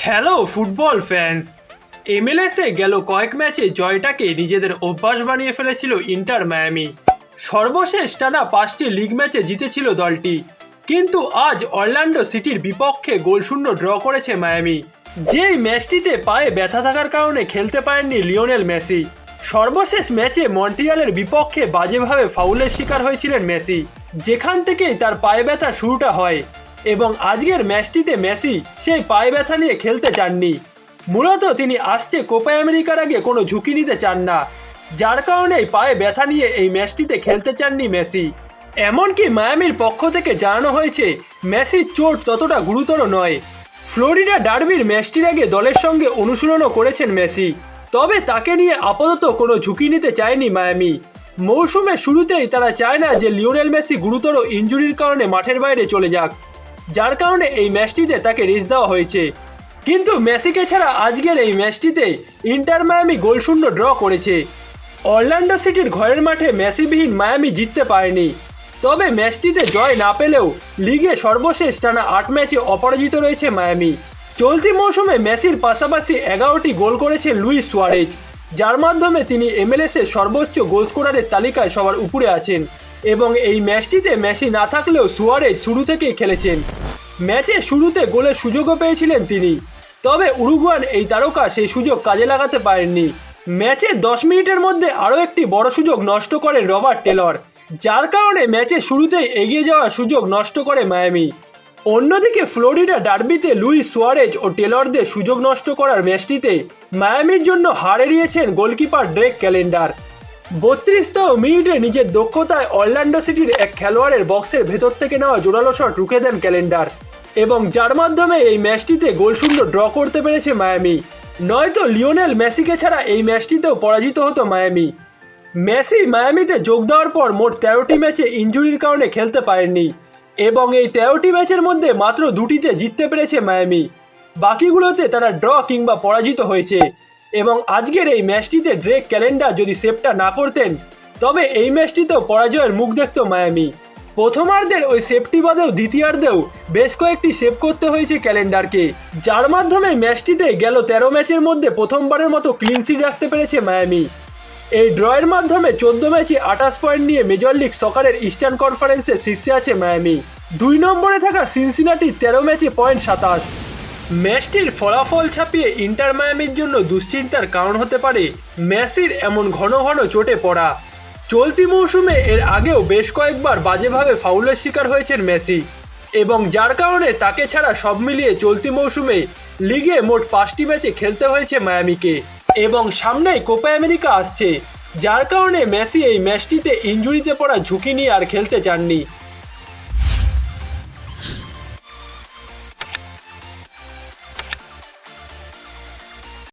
Hello football fans. এমএলএসে গেল কয়েক ম্যাচে জয়টাকে নিজেদের অভ্যাস বানিয়ে ফেলেছিল ইন্টার মায়ামি। সর্বশেষ টানা 5টি লিগ ম্যাচে জিতেছিল দলটি, কিন্তু আজ অরল্যান্ডো সিটির বিপক্ষে গোলশূন্য ড্র করেছে মায়ামি। যেই ম্যাচটিতে পায়ে ব্যথা থাকার কারণে খেলতে পারেননি লিওনেল মেসি। সর্বশেষ ম্যাচে মন্ট্রিয়ালের বিপক্ষে বাজেভাবে ফাউলের শিকার হয়েছিলেন মেসি, যেখান থেকেই তার পায়ে ব্যথা শুরুটা হয়। এবং আজকের ম্যাচটিতে মেসি সেই পায়ে ব্যথা নিয়ে খেলতে চাননি। মূলত তিনি আসছে কোপা আমেরিকার আগে কোনো ঝুঁকি নিতে চান না, যার কারণেই পায়ে ব্যথা নিয়ে এই ম্যাচটিতে খেলতে চাননি মেসি। এমনকি মায়ামির পক্ষ থেকে জানানো হয়েছে মেসির চোট ততটা গুরুতর নয়। ফ্লোরিডা ডার্বির ম্যাচটির আগে দলের সঙ্গে অনুশীলনও করেছেন মেসি, তবে তাকে নিয়ে আপাতত কোনো ঝুঁকি নিতে চায়নি মায়ামি। মৌসুমের শুরুতেই তারা চায় না যে লিওনেল মেসি গুরুতর ইনজুরির কারণে মাঠের বাইরে চলে যাক, যার কারণে এই ম্যাচটিতে তাকে রেস্ট দেওয়া হয়েছে। কিন্তু মেসিকে ছাড়া আজকের এই ম্যাচটিতে ইন্টার মায়ামি গোলশূন্য ড্র করেছে। অরল্যান্ডো সিটির ঘরের মাঠে মেসিবিহীন মায়ামি জিততে পারেনি, তবে ম্যাচটিতে জয় না পেলেও লিগে সর্বশেষ টানা 8 ম্যাচে অপরাজিত রয়েছে মায়ামি। চলতি মৌসুমে মেসির পাশাপাশি 11টি গোল করেছে লুইস সুয়ারেজ, যার মাধ্যমে তিনি এমএলএসের সর্বোচ্চ গোল স্কোরারের তালিকায় সবার উপরে আছেন। এবং এই ম্যাচটিতে মেসি না থাকলেও সুয়ারেজ শুরু থেকেই খেলেছেন। ম্যাচে শুরুতে গোলের সুযোগও পেয়েছিলেন তিনি, তবে উরুগুয়ান এই তারকা সেই সুযোগ কাজে লাগাতে পারেননি। ম্যাচে 10 মিনিটের মধ্যে আরও একটি বড় সুযোগ নষ্ট করেন রবার্ট টেলর, যার কারণে ম্যাচে শুরুতেই এগিয়ে যাওয়ার সুযোগ নষ্ট করে মায়ামি। অন্যদিকে ফ্লোরিডা ডার্বিতে লুইস সুয়ারেজ ও টেলরদের সুযোগ নষ্ট করার ম্যাচটিতে মায়ামির জন্য হার এড়িয়েছেন গোলকিপার ড্রেক ক্যালেন্ডার। 32তম মিনিটে নিজের দক্ষতায় অরল্যান্ডো সিটির এক খেলোয়াড়ের বক্সের ভেতর থেকে নেওয়া জোরালো শট রুখে দেন ক্যালেন্ডার, এবং যার মাধ্যমে এই ম্যাচটিতে গোলশূন্য ড্র করতে পেরেছে মায়ামি। নয়তো লিওনেল মেসিকে ছাড়া এই ম্যাচটিতেও পরাজিত হতো মায়ামি। মেসি মায়ামিতে যোগ দেওয়ার পর মোট 13টি ম্যাচে ইনজুরির কারণে খেলতে পারেননি, এবং এই 13টি ম্যাচের মধ্যে মাত্র 2টিতে জিততে পেরেছে মায়ামি। বাকিগুলোতে তারা ড্র কিংবা পরাজিত হয়েছে। এবং আজকের এই ম্যাচটিতে ড্রেক ক্যালেন্ডার যদি সেভটা না করতেন, তবে এই ম্যাচটিতেও পরাজয়ের মুখ দেখত মায়ামি। প্রথমার্ধের ওই সেভটি বাদেও দ্বিতীয়ার্ধেও বেশ কয়েকটি সেভ করতে হয়েছে ক্যালেন্ডারকে, যার মাধ্যমে ম্যাচটিতে গেল 13 ম্যাচের মধ্যে প্রথমবারের মতো ক্লিনশিট রাখতে পেরেছে মায়ামি। এই ড্রয়ের মাধ্যমে 14 ম্যাচে 28 পয়েন্ট নিয়ে মেজর লিগ সকারের ইস্টার্ন কনফারেন্সের শীর্ষে আছে মায়ামি। 2 নম্বরে থাকা সিনসিনাটি 13 ম্যাচে পয়েন্ট 27। ম্যাচটির ফলাফল ছাপিয়ে ইন্টার মায়ামির জন্য দুশ্চিন্তার কারণ হতে পারে মেসির এমন ঘন ঘন চোটে পড়া। চলতি মৌসুমে এর আগেও বেশ কয়েকবার বাজেভাবে ফাউলের শিকার হয়েছেন মেসি, এবং যার কারণে তাকে ছাড়া সব মিলিয়ে চলতি মৌসুমে লিগে মোট 5টি ম্যাচে খেলতে হয়েছে মায়ামিকে। এবং সামনেই কোপা আমেরিকা আসছে, যার কারণে মেসি এই ম্যাচটিতে ইনজুরিতে পড়া ঝুঁকি নিয়ে আর খেলতে চাননি।